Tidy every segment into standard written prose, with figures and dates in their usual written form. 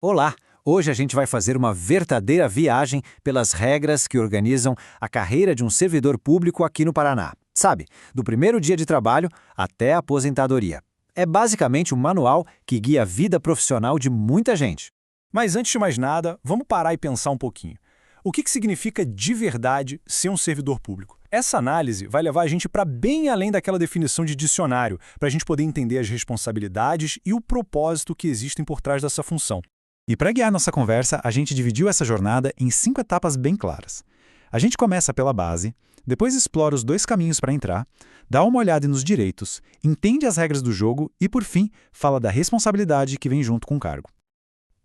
Olá! Hoje a gente vai fazer uma verdadeira viagem pelas regras que organizam a carreira de um servidor público aqui no Paraná. Sabe, do primeiro dia de trabalho até a aposentadoria. É basicamente um manual que guia a vida profissional de muita gente. Mas antes de mais nada, vamos parar e pensar um pouquinho. O que significa de verdade ser um servidor público? Essa análise vai levar a gente para bem além daquela definição de dicionário, para a gente poder entender as responsabilidades e o propósito que existem por trás dessa função. E para guiar nossa conversa, a gente dividiu essa jornada em 5 etapas bem claras. A gente começa pela base, depois explora os 2 caminhos para entrar, dá uma olhada nos direitos, entende as regras do jogo e, por fim, fala da responsabilidade que vem junto com o cargo.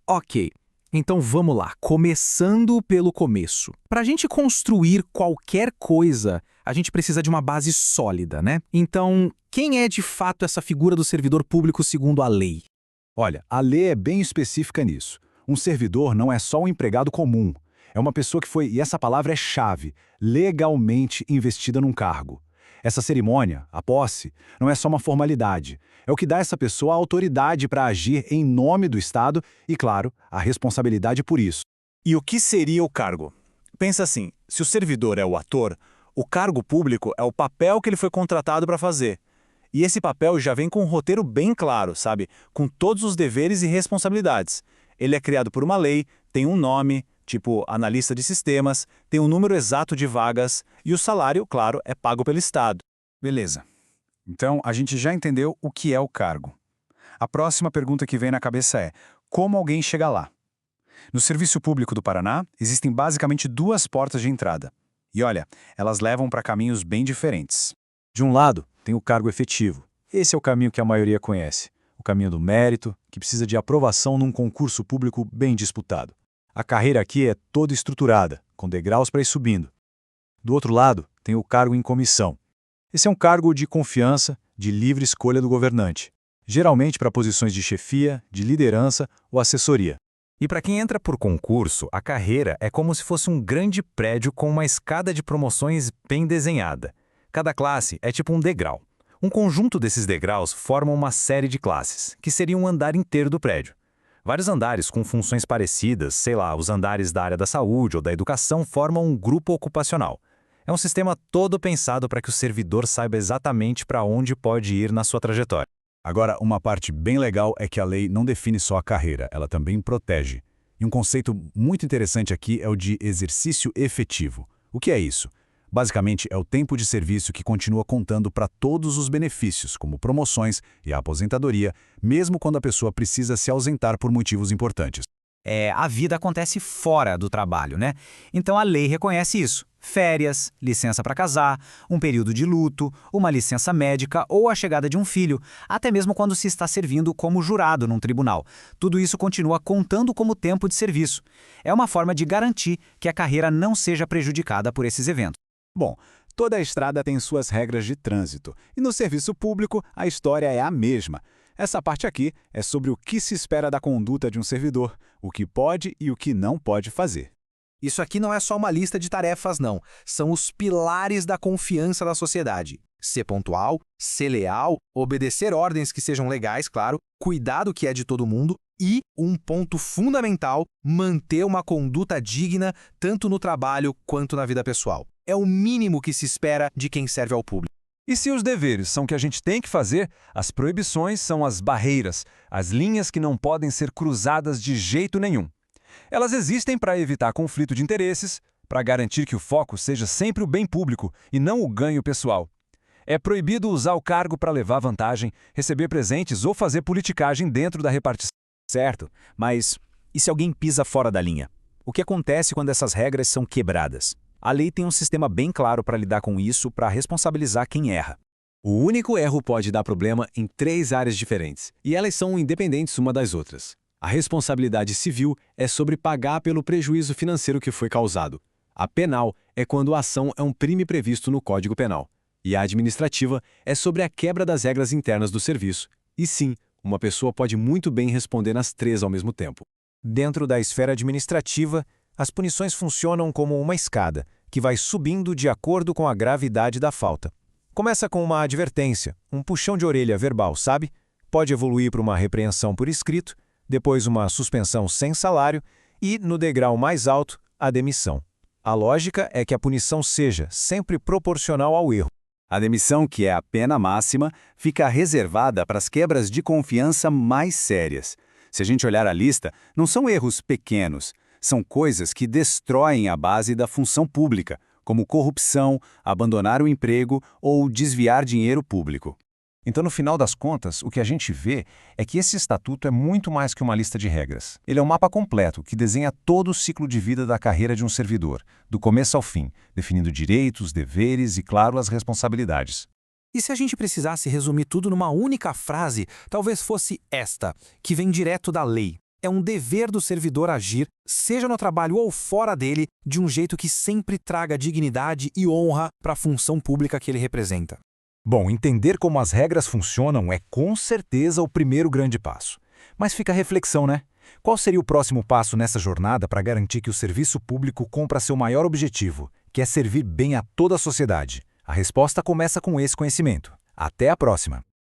Ok, então vamos lá, começando pelo começo. Para a gente construir qualquer coisa, a gente precisa de uma base sólida, né? Então, quem é de fato essa figura do servidor público segundo a lei? Olha, a lei é bem específica nisso. Um servidor não é só um empregado comum. É uma pessoa que foi, e essa palavra é chave, legalmente investida num cargo. Essa cerimônia, a posse, não é só uma formalidade. É o que dá a essa pessoa a autoridade para agir em nome do Estado e, claro, a responsabilidade por isso. E o que seria o cargo? Pensa assim, se o servidor é o ator, o cargo público é o papel que ele foi contratado para fazer. E esse papel já vem com um roteiro bem claro, sabe? Com todos os deveres e responsabilidades. Ele é criado por uma lei, tem um nome, tipo analista de sistemas, tem um número exato de vagas e o salário, claro, é pago pelo Estado. Beleza. Então, a gente já entendeu o que é o cargo. A próxima pergunta que vem na cabeça é: como alguém chega lá? No Serviço Público do Paraná, existem basicamente 2 portas de entrada. E olha, elas levam para caminhos bem diferentes. De um lado, tem o cargo efetivo. Esse é o caminho que a maioria conhece. O caminho do mérito, que precisa de aprovação num concurso público bem disputado. A carreira aqui é toda estruturada, com degraus para ir subindo. Do outro lado, tem o cargo em comissão. Esse é um cargo de confiança, de livre escolha do governante. Geralmente para posições de chefia, de liderança ou assessoria. E para quem entra por concurso, a carreira é como se fosse um grande prédio com uma escada de promoções bem desenhada. Cada classe é tipo um degrau. Um conjunto desses degraus forma uma série de classes, que seria um andar inteiro do prédio. Vários andares com funções parecidas, sei lá, os andares da área da saúde ou da educação formam um grupo ocupacional. É um sistema todo pensado para que o servidor saiba exatamente para onde pode ir na sua trajetória. Agora, uma parte bem legal é que a lei não define só a carreira, ela também protege. E um conceito muito interessante aqui é o de exercício efetivo. O que é isso? Basicamente, é o tempo de serviço que continua contando para todos os benefícios, como promoções e a aposentadoria, mesmo quando a pessoa precisa se ausentar por motivos importantes. A vida acontece fora do trabalho, né? Então a lei reconhece isso. Férias, licença para casar, um período de luto, uma licença médica ou a chegada de um filho, até mesmo quando se está servindo como jurado num tribunal. Tudo isso continua contando como tempo de serviço. É uma forma de garantir que a carreira não seja prejudicada por esses eventos. Bom, toda a estrada tem suas regras de trânsito, e no serviço público a história é a mesma. Essa parte aqui é sobre o que se espera da conduta de um servidor, o que pode e o que não pode fazer. Isso aqui não é só uma lista de tarefas, não. São os pilares da confiança da sociedade. Ser pontual, ser leal, obedecer ordens que sejam legais, claro, cuidar do que é de todo mundo e, um ponto fundamental, manter uma conduta digna tanto no trabalho quanto na vida pessoal. É o mínimo que se espera de quem serve ao público. E se os deveres são o que a gente tem que fazer, as proibições são as barreiras, as linhas que não podem ser cruzadas de jeito nenhum. Elas existem para evitar conflito de interesses, para garantir que o foco seja sempre o bem público e não o ganho pessoal. É proibido usar o cargo para levar vantagem, receber presentes ou fazer politicagem dentro da repartição. Certo, mas e se alguém pisa fora da linha? O que acontece quando essas regras são quebradas? A lei tem um sistema bem claro para lidar com isso, para responsabilizar quem erra. O único erro pode dar problema em 3 áreas diferentes, e elas são independentes uma das outras. A responsabilidade civil é sobre pagar pelo prejuízo financeiro que foi causado. A penal é quando a ação é um crime previsto no Código Penal. E a administrativa é sobre a quebra das regras internas do serviço. E sim, uma pessoa pode muito bem responder nas 3 ao mesmo tempo. Dentro da esfera administrativa, as punições funcionam como uma escada, que vai subindo de acordo com a gravidade da falta. Começa com uma advertência, um puxão de orelha verbal, sabe? Pode evoluir para uma repreensão por escrito, depois uma suspensão sem salário e, no degrau mais alto, a demissão. A lógica é que a punição seja sempre proporcional ao erro. A demissão, que é a pena máxima, fica reservada para as quebras de confiança mais sérias. Se a gente olhar a lista, não são erros pequenos, são coisas que destroem a base da função pública, como corrupção, abandonar o emprego ou desviar dinheiro público. Então, no final das contas, o que a gente vê é que esse estatuto é muito mais que uma lista de regras. Ele é um mapa completo que desenha todo o ciclo de vida da carreira de um servidor, do começo ao fim, definindo direitos, deveres e, claro, as responsabilidades. E se a gente precisasse resumir tudo numa única frase, talvez fosse esta, que vem direto da lei. É um dever do servidor agir, seja no trabalho ou fora dele, de um jeito que sempre traga dignidade e honra para a função pública que ele representa. Bom, entender como as regras funcionam é com certeza o primeiro grande passo. Mas fica a reflexão, né? Qual seria o próximo passo nessa jornada para garantir que o serviço público cumpra seu maior objetivo, que é servir bem a toda a sociedade? A resposta começa com esse conhecimento. Até a próxima!